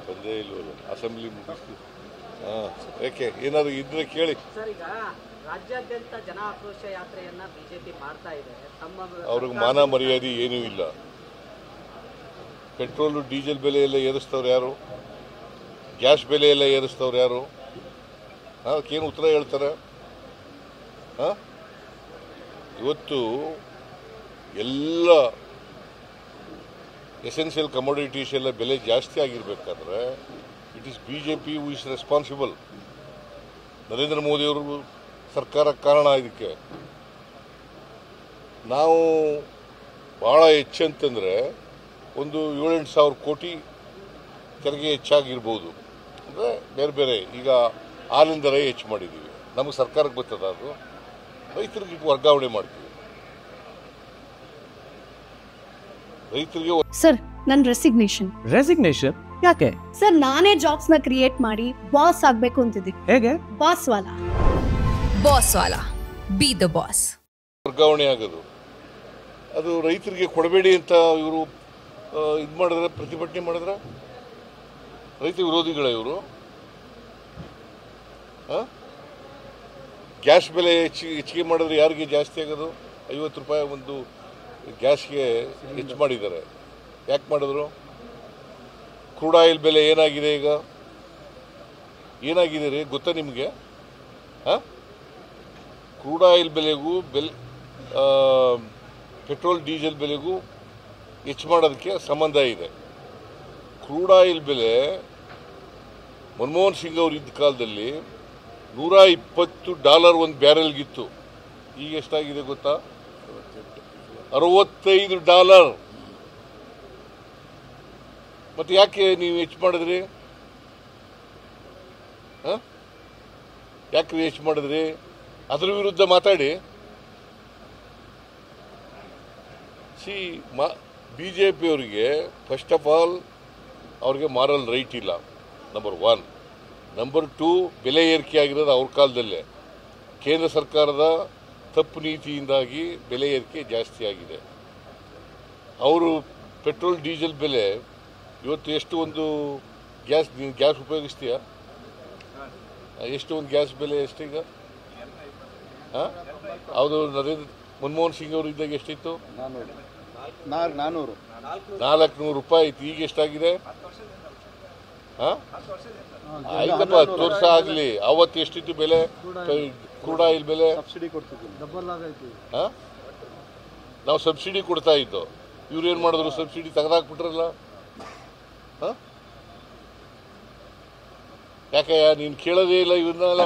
ಬಂದೇ ಇಲ್ವಲ್ಲ ಅಸೆಂಬ್ಲಿ ಮುಗಿಸ್ತು. ಯಾಕೆ ಏನಾದ್ರು ಇದ್ರೆ ಕೇಳಿ. ಸರ್, ಈಗ ರಾಜ್ಯಾದ್ಯಂತ ಜನ ಆಕ್ರೋಶ ಯಾತ್ರೆಯನ್ನ ಬಿಜೆಪಿ ಮಾಡ್ತಾ ಇದೆ. ಅವ್ರಿಗೆ ಮಾನ ಮರ್ಯಾದೆ ಏನೂ ಇಲ್ಲ. ಪೆಟ್ರೋಲು ಡೀಸೆಲ್ ಬೆಲೆ ಎಲ್ಲ ಏರಿಸ್ತವ್ರು ಯಾರು? ಗ್ಯಾಸ್ ಬೆಲೆ ಎಲ್ಲ ಏರಿಸ್ತವ್ರು ಯಾರು? ಅದಕ್ಕೇನು ಉತ್ತರ ಹೇಳ್ತಾರೆ? ಇವತ್ತು ಎಲ್ಲ ಎಸೆನ್ಷಿಯಲ್ ಕಮೋಡಿಟೀಸ್ ಎಲ್ಲ ಬೆಲೆ ಜಾಸ್ತಿ ಆಗಿರ್ಬೇಕಾದ್ರೆ it is BJP who is responsible. Narendra ಮೋದಿಯವರು ಸರ್ಕಾರ ಕಾರಣ ಇದಕ್ಕೆ. ನಾವು ಭಾಳ ಹೆಚ್ಚಂತಂದರೆ ಒಂದು 7-8 ಸಾವಿರ ಕೋಟಿ ತೆರಿಗೆ ಹೆಚ್ಚಾಗಿರ್ಬೋದು. ಅಂದರೆ ಬೇರೆ ಬೇರೆ ಈಗ ಹಾಲಿನ ದರ ಹೆಚ್ಚು ಮಾಡಿದ್ದೀವಿ. ನಮಗೆ ಸರ್ಕಾರಕ್ಕೆ ಬರ್ತದ ಅದು? ರೈತರಿಗೆ ವರ್ಗಾವಣೆ ಮಾಡ್ತೀವಿ. ರೈತರಿಗೆ ಸರ್, ನನ್ನ ರೆಸಿಗ್ನೇಷನ್ ಯಾಕೆ ಸರ್? ನಾನೇ ಜಾಬ್ಸ್ ನ ಕ್ರಿಯೇಟ್ ಮಾಡಿ ಬಾಸ್ ಆಗ್ಬೇಕು ಅಂತಿದ್ದೀನಿ. ಹೇಗೆ? Boss Vala B the boss. ವರ್ಗಾವಣೆ ಆಗೋದು ಅದು ರೈತರಿಗೆ ಕೊಡಬೇಡಿ ಅಂತ ಇವರು ಇದು ಮಾಡಿದ್ರೆ, ಪ್ರತಿಭಟನೆ ಮಾಡಿದ್ರೆ ರೈತ ವಿರೋಧಿಗಳ ಇವರು. ಗ್ಯಾಸ್ ಬೆಲೆ ಹೆಚ್ಚಿಗೆ ಮಾಡಿದ್ರೆ ಯಾರಿಗೆ ಜಾಸ್ತಿ ಆಗೋದು? 50 ರೂಪಾಯಿ ಒಂದು ಗ್ಯಾಸ್ಗೆ ಹೆಚ್ಚು ಮಾಡಿದ್ದಾರೆ. ಯಾಕೆ ಮಾಡಿದ್ರು? ಕ್ರೂಡ್ ಆಯಿಲ್ ಬೆಲೆ ಏನಾಗಿದೆ ಈಗ? ಏನಾಗಿದೆ ರೀ ಗೊತ್ತಾ ನಿಮಗೆ? ಕ್ರೂಡ್ ಆಯಿಲ್ ಬೆಲೆಗೂ ಪೆಟ್ರೋಲ್ ಡೀಸೆಲ್ ಬೆಲೆಗೂ ಹೆಚ್ಚು ಮಾಡೋದಕ್ಕೆ ಸಂಬಂಧ ಇದೆ. ಕ್ರೂಡ್ ಆಯಿಲ್ ಬೆಲೆ ಮನಮೋಹನ್ ಸಿಂಗ್ ಅವರು ಇದ್ದ ಕಾಲದಲ್ಲಿ $120 ಒಂದು ಬ್ಯಾರೆಲ್ಗಿತ್ತು. ಈಗ ಎಷ್ಟಾಗಿದೆ ಗೊತ್ತಾ? $65. ಮತ್ತೆ ಯಾಕೆ ನೀವು ಹೆಚ್ಚು ಮಾಡಿದ್ರಿ? ಯಾಕೆ ಹೆಚ್ಚು ಮಾಡಿದ್ರಿ? ಅದರ ವಿರುದ್ಧ ಮಾತಾಡಿ. ಬಿಜೆಪಿ ಅವರಿಗೆ ಫಸ್ಟ್ ಆಫ್ ಆಲ್ ಅವ್ರಿಗೆ ಮಾರಲ್ ರೈಟ್ ಇಲ್ಲ, ನಂಬರ್ 1. ನಂಬರ್ 2, ಬೆಲೆ ಏರಿಕೆ ಆಗಿರೋದು ಅವ್ರ ಕಾಲದಲ್ಲೇ. ಕೇಂದ್ರ ಸರ್ಕಾರದ ತಪ್ಪು ನೀತಿಯಿಂದಾಗಿ ಬೆಲೆ ಏರಿಕೆ ಜಾಸ್ತಿ ಆಗಿದೆ. ಅವರು ಪೆಟ್ರೋಲ್ ಡೀಸೆಲ್ ಬೆಲೆ ಇವತ್ತು ಎಷ್ಟು? ಒಂದು ಗ್ಯಾಸ್ ಉಪಯೋಗಿಸ್ತೀಯಾ? ಎಷ್ಟು ಒಂದು ಗ್ಯಾಸ್ ಬೆಲೆ ಎಷ್ಟೀಗ? ಹೌದು, ಮನಮೋಹನ್ ಸಿಂಗ್ ಅವರು ಇದ್ದಾಗ ಎಷ್ಟಿತ್ತು? 400 ರೂಪಾಯಿ ಇತ್ತು. ಈಗ ಎಷ್ಟಾಗಿದೆ? ಆಯ್ತಪ್ಪ, 10 ವರ್ಷ ಆಗಲಿ. ಅವತ್ತು ಎಷ್ಟಿತ್ತು ಬೆಲೆ? ಕ್ರೂಡ್ ಆಯಿಲ್ ಬೆಲೆ ನಾವು ಸಬ್ಸಿಡಿ ಕೊಡ್ತಾ ಇದ್ದು. ಇವ್ರು ಏನು ಮಾಡಿದ್ರು? ಸಬ್ಸಿಡಿ ತೆಗೆದಾಕ್ಬಿಟ್ರಲ್ಲ. ಯಾಕೆ ನೀನು ಕೇಳೋದೇ ಇಲ್ಲ ಇವನ್ನೆಲ್ಲ?